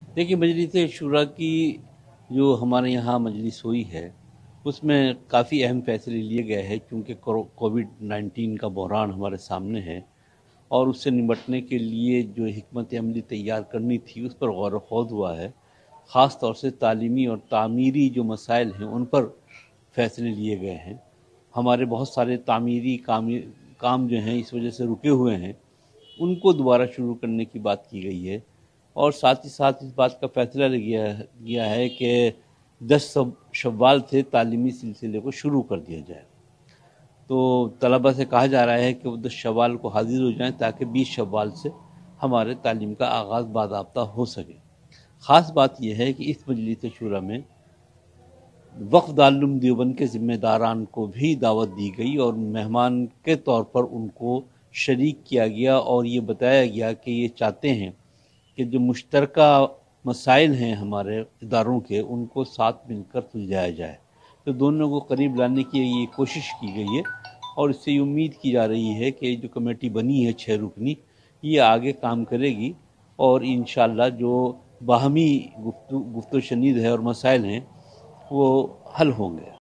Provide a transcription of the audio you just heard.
देखिए, मजलिस शूरा की जो हमारे यहाँ मजलिस हुई है, उसमें काफ़ी अहम फैसले लिए गए हैं, क्योंकि कोविड-19 का बहरान हमारे सामने है और उससे निपटने के लिए जो हिकमत अमली तैयार करनी थी, उस पर गौर व खौज हुआ है। ख़ास तौर से तालीमी और तामीरी जो मसाइल हैं, उन पर फैसले लिए गए हैं। हमारे बहुत सारे तामीरी काम जो हैं इस वजह से रुके हुए हैं, उनको दोबारा शुरू करने की बात की गई है। और साथ ही साथ इस बात का फैसला गया है कि 10 शव्वाल से तालीमी सिलसिले को शुरू कर दिया जाए। तो तलबा से कहा जा रहा है कि वो 10 शव्वाल को हाजिर हो जाएं, ताकि 20 शव्वाल से हमारे तालीम का आगाज़ बाज़ाब्ता हो सके। ख़ास बात यह है कि इस मजलिस शूरा में वक्फ दारुल देवबंद के ज़िम्मेदारान को भी दावत दी गई और मेहमान के तौर पर उनको शरीक किया गया, और ये बताया गया कि ये चाहते हैं कि जो मुश्तरका मसाइल हैं हमारे इदारों के, उनको साथ मिलकर सुलझाया जाए। तो दोनों को करीब लाने की ये कोशिश की गई है, और इससे ये उम्मीद की जा रही है कि जो कमेटी बनी है 6 रुकनी, ये आगे काम करेगी और इंशाअल्लाह जो बाहमी गुफ्तगू शनीद है और मसाइल हैं, वो हल होंगे।